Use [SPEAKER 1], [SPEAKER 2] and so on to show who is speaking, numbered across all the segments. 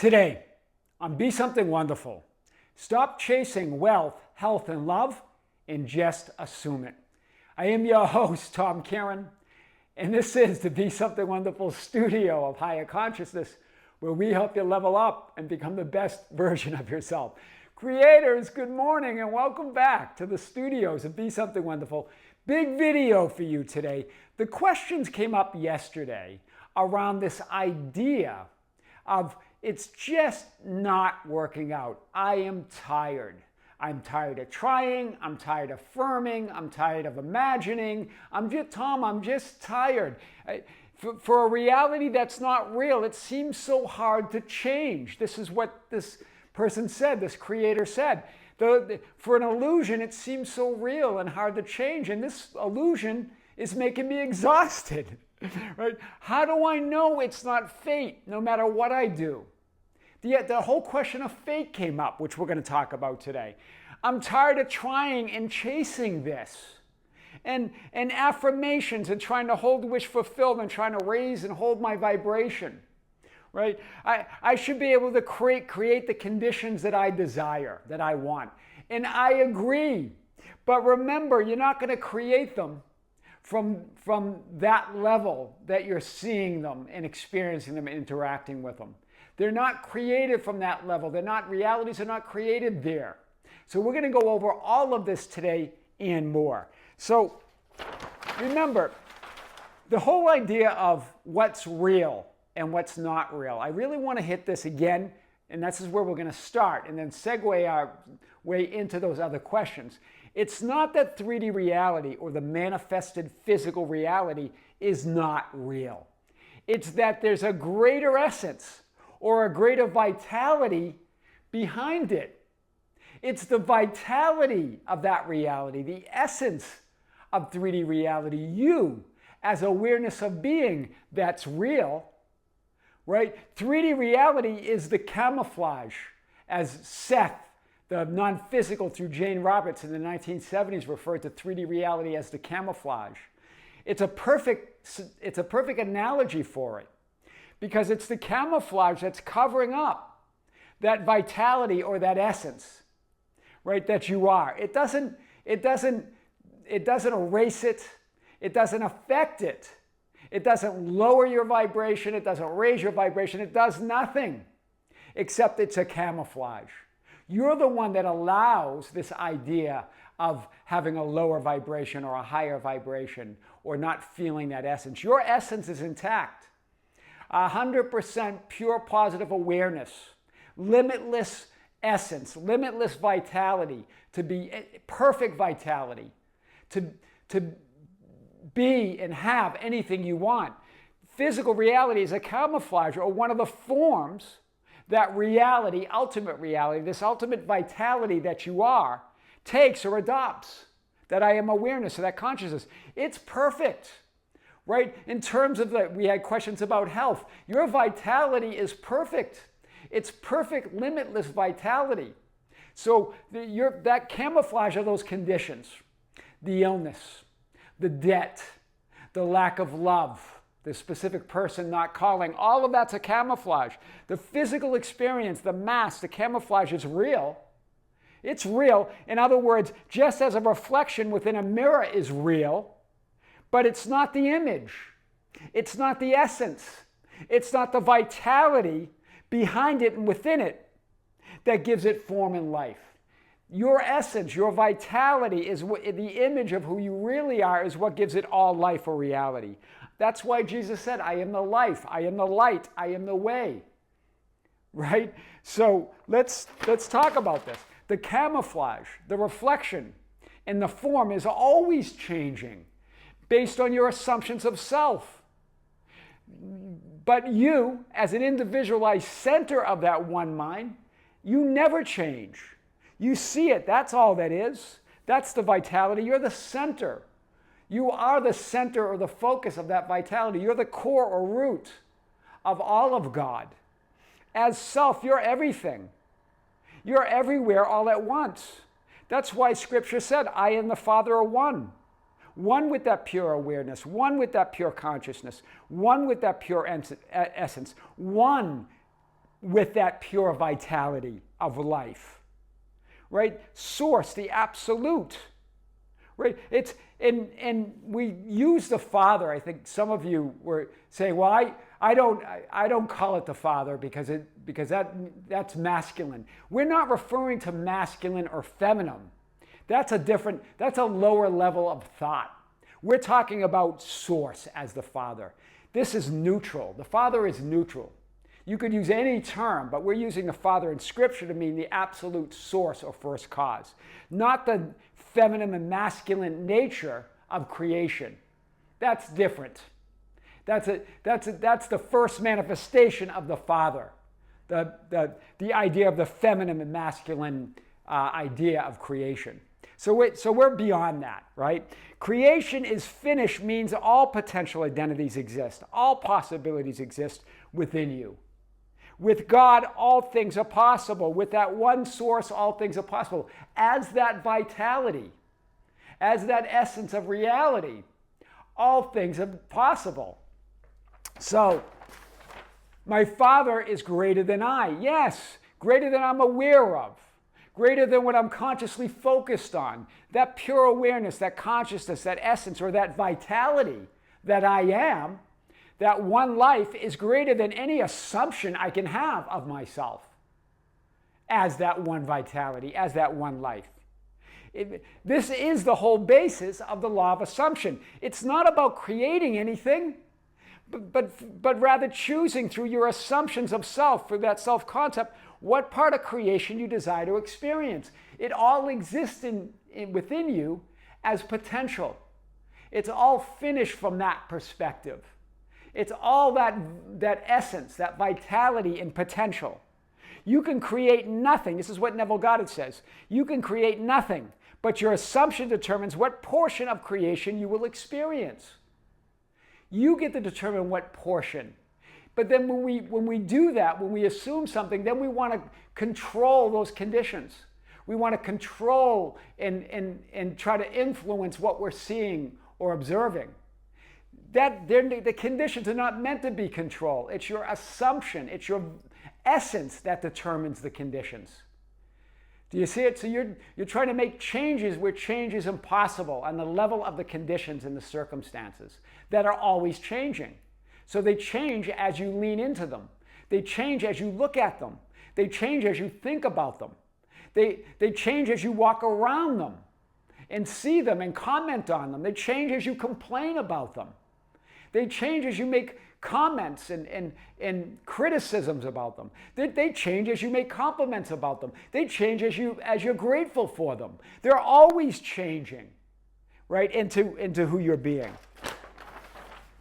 [SPEAKER 1] Today, on Be Something Wonderful, stop chasing wealth, health, and love and just assume it. I am your host, Tom Kearin, and this is the Be Something Wonderful studio of higher consciousness, where we help you level up and become the best version of yourself. Creators, good morning and welcome back to the studios of Be Something Wonderful. Big video for you today. The questions came up yesterday around this idea of it's just not working out. I am tired. I'm tired of trying. I'm tired of affirming. I'm tired of imagining. I'm just tired. For a reality that's not real, it seems so hard to change. This is what this person said, this creator said. For an illusion, it seems so real and hard to change. And this illusion is making me exhausted. Right? How do I know it's not fate no matter what I do? The whole question of fate came up, which we're going to talk about today. I'm tired of trying and chasing this. And affirmations and trying to hold wish fulfilled and trying to raise and hold my vibration. Right? I should be able to create the conditions that I desire, that I want. And I agree. But remember, you're not going to create them from that level that you're seeing them and experiencing them and interacting with them. They're not created from that level. Realities are not created there. So we're going to go over all of this today and more. So remember, the whole idea of what's real and what's not real. I really want to hit this again, and this is where we're going to start and then segue our way into those other questions. It's not that 3D reality or the manifested physical reality is not real. It's that there's a greater essence or a greater vitality behind it. It's the vitality of that reality, the essence of 3D reality, you as awareness of being that's real, right? 3D reality is the camouflage, as Seth, the non-physical through Jane Roberts in the 1970s referred to 3D reality as the camouflage. It's a perfect analogy for it because it's the camouflage that's covering up that vitality or that essence, right, that you are. It doesn't erase it. It doesn't affect it. It doesn't lower your vibration. It doesn't raise your vibration. It does nothing except it's a camouflage. You're the one that allows this idea of having a lower vibration or a higher vibration or not feeling that essence. Your essence is intact. 100% pure positive awareness, limitless essence, limitless vitality, to be perfect vitality, to be and have anything you want. Physical reality is a camouflage or one of the forms that reality, ultimate reality, this ultimate vitality that you are, takes or adopts. That I am awareness, or that consciousness. It's perfect, right? In terms of we had questions about health. Your vitality is perfect. It's perfect, limitless vitality. So that camouflage of those conditions, the illness, the debt, the lack of love, the specific person not calling, all of that's a camouflage. The physical experience, the mask, the camouflage is real. It's real. In other words, just as a reflection within a mirror is real, but it's not the image. It's not the essence. It's not the vitality behind it and within it that gives it form and life. Your essence, your vitality is the image of who you really are is what gives it all life or reality. That's why Jesus said, I am the life, I am the light, I am the way. Right? So let's talk about this. The camouflage, the reflection, and the form is always changing based on your assumptions of self. But you, as an individualized center of that one mind, you never change. You see it, that's all that is. That's the vitality. You're the center. You are the center or the focus of that vitality. You're the core or root of all of God. As self, you're everything. You're everywhere all at once. That's why Scripture said, I and the Father are one. One with that pure awareness, one with that pure consciousness, one with that pure essence, one with that pure vitality of life, right? Source, the absolute, right? It's and we use the Father. I think some of you were saying, "Well, I don't call it the Father because that's masculine." We're not referring to masculine or feminine. That's a lower level of thought. We're talking about source as the Father. This is neutral. The Father is neutral. You could use any term, but we're using the Father in Scripture to mean the absolute source or first cause, not the feminine and masculine nature of creation. That's different. That's the first manifestation of the Father, the idea of the feminine and masculine idea of creation. So we're beyond that, right? Creation is finished means all potential identities exist. All possibilities exist within you. With God, all things are possible. With that one source, all things are possible. As that vitality, as that essence of reality, all things are possible. So, my Father is greater than I. Yes, greater than I'm aware of. Greater than what I'm consciously focused on. That pure awareness, that consciousness, that essence, or that vitality that I am, that one life is greater than any assumption I can have of myself as that one vitality, as that one life. This is the whole basis of the law of assumption. It's not about creating anything, but rather choosing through your assumptions of self, through that self-concept, what part of creation you desire to experience. It all exists within you as potential. It's all finished from that perspective. It's all that essence, that vitality and potential. You can create nothing. This is what Neville Goddard says. You can create nothing, but your assumption determines what portion of creation you will experience. You get to determine what portion. But then when we do that, when we assume something, then we want to control those conditions. We want to control and try to influence what we're seeing or observing. The conditions are not meant to be controlled. It's your assumption. It's your essence that determines the conditions. Do you see it? So you're trying to make changes where change is impossible on the level of the conditions and the circumstances that are always changing. So they change as you lean into them. They change as you look at them. They change as you think about them. They change as you walk around them and see them and comment on them. They change as you complain about them. They change as you make comments and criticisms about them. They change as you make compliments about them. They change as you're grateful for them. They're always changing, right, into who you're being.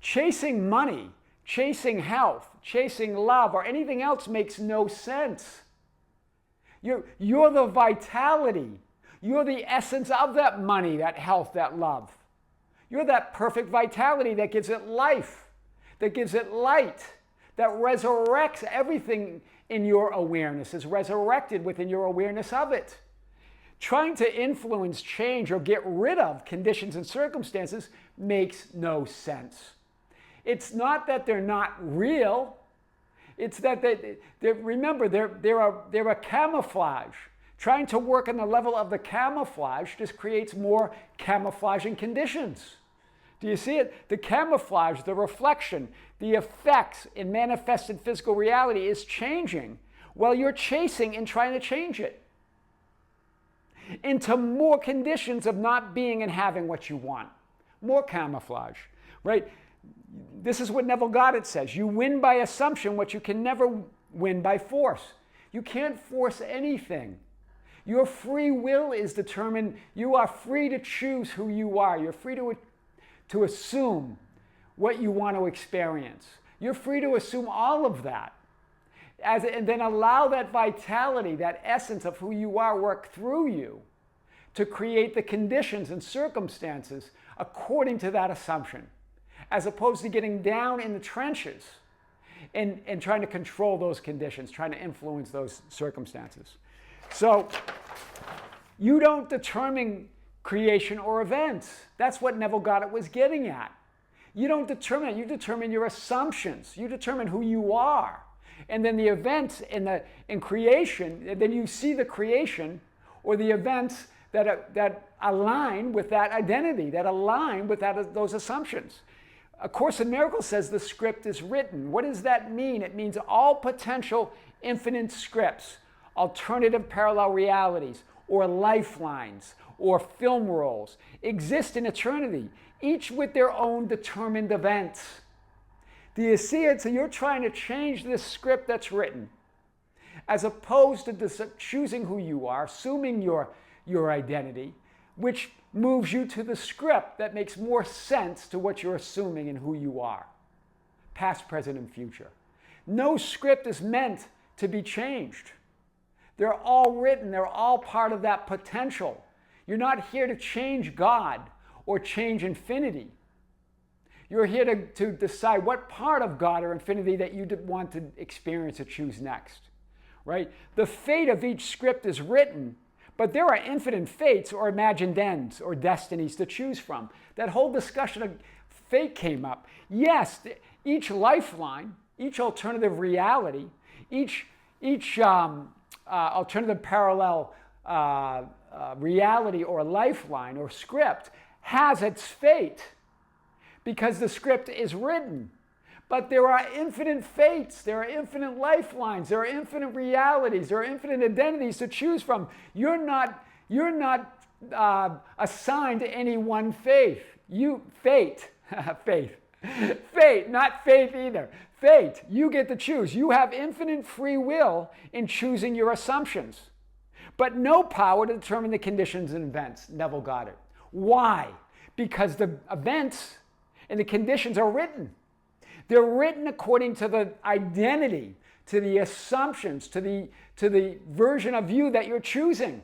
[SPEAKER 1] Chasing money, chasing health, chasing love, or anything else makes no sense. You're the vitality. You're the essence of that money, that health, that love. You're that perfect vitality that gives it life, that gives it light, that resurrects everything in your awareness, is resurrected within your awareness of it. Trying to influence, change, or get rid of conditions and circumstances makes no sense. It's not that they're not real. It's that remember, they're a camouflage. Trying to work on the level of the camouflage just creates more camouflaging conditions. Do you see it? The camouflage, the reflection, the effects in manifested physical reality is changing while you're chasing and trying to change it into more conditions of not being and having what you want. More camouflage, right? This is what Neville Goddard says. You win by assumption what you can never win by force. You can't force anything. Your free will is determined. You are free to choose who you are. You're free to assume what you want to experience. You're free to assume all of that. And then allow that vitality, that essence of who you are work through you to create the conditions and circumstances according to that assumption, as opposed to getting down in the trenches and trying to control those conditions, trying to influence those circumstances. So you don't determine creation or events. That's what Neville Goddard was getting at. You don't determine it. You determine your assumptions. You determine who you are. And then the events in creation, and then you see the creation or the events that align with that identity, that align with those assumptions. A Course in Miracles says the script is written. What does that mean? It means all potential infinite scripts, alternative parallel realities, or lifelines, or film rolls exist in eternity, each with their own determined events. Do you see it? So you're trying to change this script that's written, as opposed to choosing who you are, assuming your identity, which moves you to the script that makes more sense to what you're assuming and who you are, past, present, and future. No script is meant to be changed. They're all written. They're all part of that potential. You're not here to change God or change infinity. You're here to decide what part of God or infinity that you want to experience or choose next, right? The fate of each script is written, but there are infinite fates or imagined ends or destinies to choose from. That whole discussion of fate came up. Yes, each lifeline, each alternative reality, each alternative parallel reality or lifeline or script has its fate because the script is written. But there are infinite fates, there are infinite lifelines, there are infinite realities, there are infinite identities to choose from. You're not assigned to any one fate. Fate, not faith either. Fate, you get to choose. You have infinite free will in choosing your assumptions, but no power to determine the conditions and events. Neville Goddard. Why? Because the events and the conditions are written. They're written according to the identity, to the assumptions, to the version of you that you're choosing.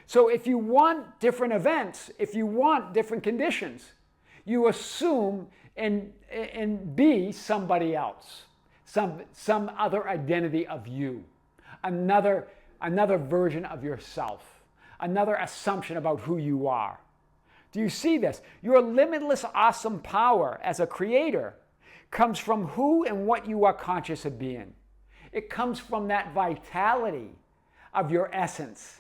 [SPEAKER 1] So if you want different events, if you want different conditions, you assume and be somebody else, some other identity of you, another version of yourself, another assumption about who you are. Do you see this? Your limitless awesome power as a creator comes from who and what you are conscious of being. It comes from that vitality of your essence.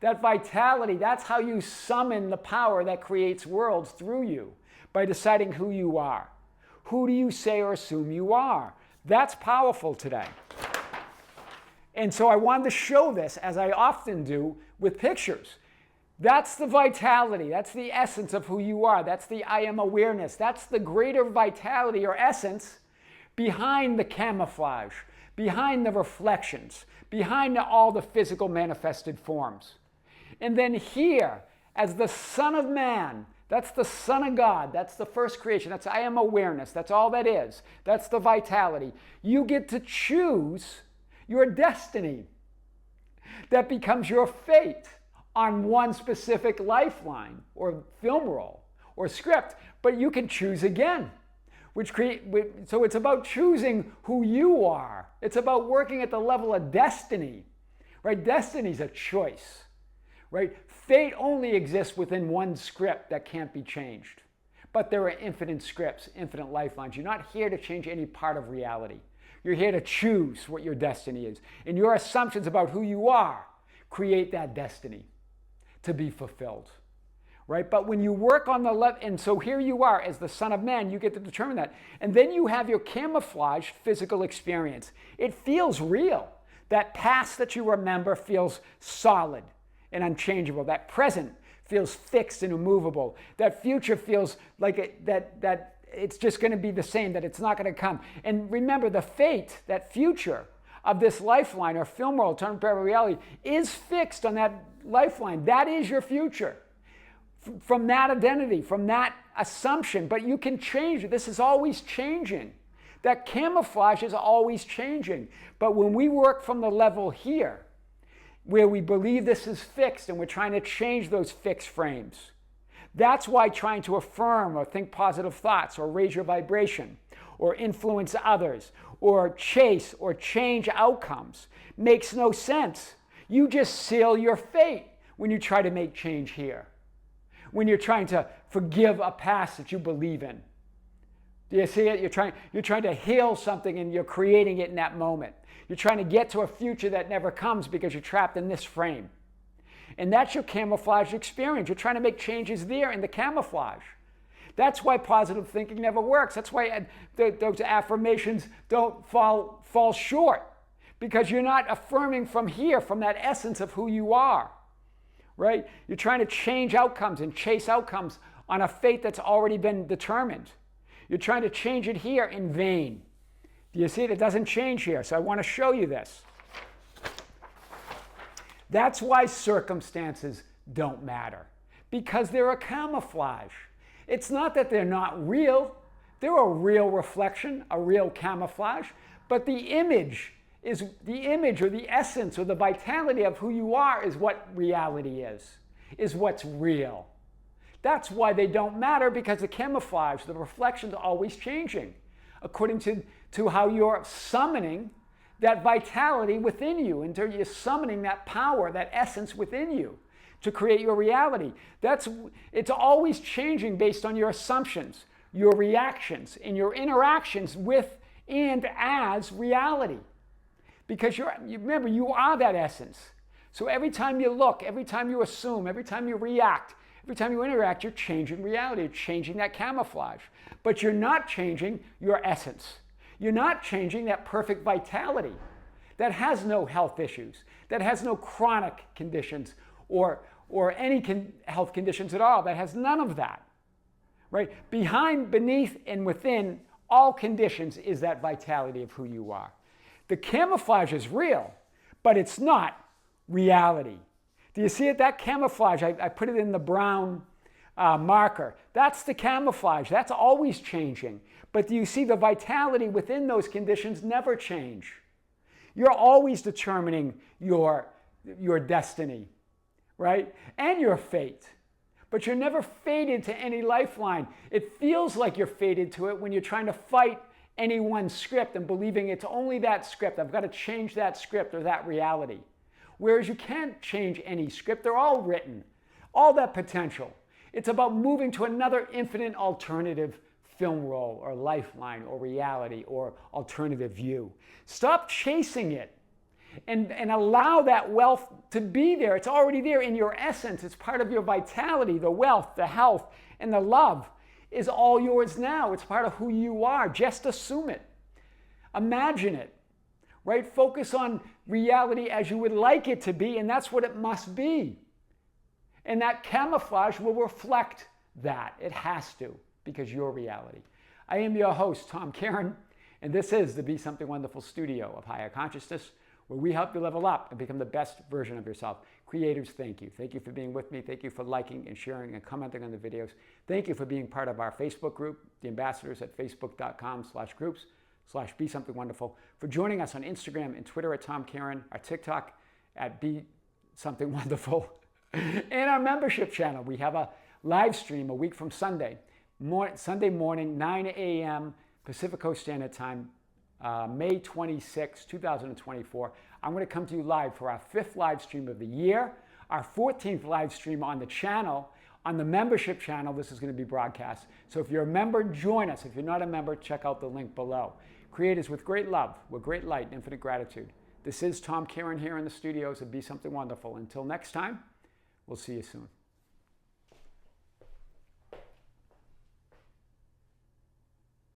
[SPEAKER 1] That vitality, that's how you summon the power that creates worlds through you, by deciding who you are. Who do you say or assume you are? That's powerful today. And so I wanted to show this, as I often do, with pictures. That's the vitality. That's the essence of who you are. That's the I am awareness. That's the greater vitality or essence behind the camouflage, behind the reflections, behind all the physical manifested forms. And then here, as the Son of Man, that's the Son of God. That's the first creation. That's I am awareness. That's all that is. That's the vitality. You get to choose your destiny. That becomes your fate on one specific lifeline or film roll or script, but you can choose again. So it's about choosing who you are. It's about working at the level of destiny, right? Destiny's a choice, right? Fate only exists within one script that can't be changed. But there are infinite scripts, infinite lifelines. You're not here to change any part of reality. You're here to choose what your destiny is. And your assumptions about who you are create that destiny to be fulfilled, right? But when you work on the left, and so here you are as the Son of Man, you get to determine that. And then you have your camouflaged physical experience. It feels real. That past that you remember feels solid and unchangeable. That present feels fixed and immovable. That future feels like that it's just going to be the same, that it's not going to come. And remember, the fate, that future of this lifeline or film roll, alternative parallel reality, is fixed on that lifeline. That is your future. From that identity, from that assumption. But you can change it. This is always changing. That camouflage is always changing. But when we work from the level here, where we believe this is fixed and we're trying to change those fixed frames, that's why trying to affirm or think positive thoughts or raise your vibration or influence others or chase or change outcomes makes no sense. You just seal your fate when you try to make change here. When you're trying to forgive a past that you believe in. Do you see it? You're trying to heal something and you're creating it in that moment. You're trying to get to a future that never comes because you're trapped in this frame. And that's your camouflage experience. You're trying to make changes there in the camouflage. That's why positive thinking never works. That's why those affirmations don't fall short. Because you're not affirming from here, from that essence of who you are. Right? You're trying to change outcomes and chase outcomes on a fate that's already been determined. You're trying to change it here in vain. Do you see it? It doesn't change here. So I want to show you this. That's why circumstances don't matter. Because they're a camouflage. It's not that they're not real. They're a real reflection, a real camouflage. But the image or the essence or the vitality of who you are is what reality is what's real. That's why they don't matter, because the camouflage, the reflections are always changing according to how you're summoning that vitality within you, and you're summoning that power, that essence within you to create your reality. It's always changing based on your assumptions, your reactions, and your interactions with and as reality. Because remember, you are that essence. So every time you look, every time you assume, every time you react, every time you interact, you're changing reality. You're changing that camouflage. But you're not changing your essence. You're not changing that perfect vitality that has no health issues, that has no chronic conditions or any health conditions at all, that has none of that. Right? Behind, beneath, and within all conditions is that vitality of who you are. The camouflage is real, but it's not reality. Do you see it? That camouflage, I put it in the brown marker. That's the camouflage. That's always changing. But do you see the vitality within those conditions never change? You're always determining your destiny, right? And your fate. But you're never fated to any lifeline. It feels like you're fated to it when you're trying to fight any one script and believing it's only that script. I've got to change that script or that reality. Whereas you can't change any script. They're all written. All that potential. It's about moving to another infinite alternative film role or lifeline or reality or alternative view. Stop chasing it and allow that wealth to be there. It's already there in your essence. It's part of your vitality. The wealth, the health, and the love is all yours now. It's part of who you are. Just assume it. Imagine it. Right? Focus on reality as you would like it to be, and that's what it must be. And that camouflage will reflect that. It has to, because you're reality. I am your host, Tom Kearin, and this is the Be Something Wonderful studio of higher consciousness, where we help you level up and become the best version of yourself. Creators, thank you. Thank you for being with me. Thank you for liking and sharing and commenting on the videos. Thank you for being part of our Facebook group, the ambassadors at facebook.com/groups/Be Something Wonderful, for joining us on Instagram and Twitter at Tom Kearin, our TikTok at Be Something Wonderful, and our membership channel. We have a live stream a week from Sunday morning, 9 a.m. Pacific Coast Standard Time, May 26, 2024. I'm going to come to you live for our 5th live stream of the year, our 14th live stream on the channel. On the membership channel, this is going to be broadcast. So if you're a member, join us. If you're not a member, check out the link below. Creators with great love, with great light and infinite gratitude. This is Tom Kearin here in the studios of Be Something Wonderful. Until next time, we'll see you soon.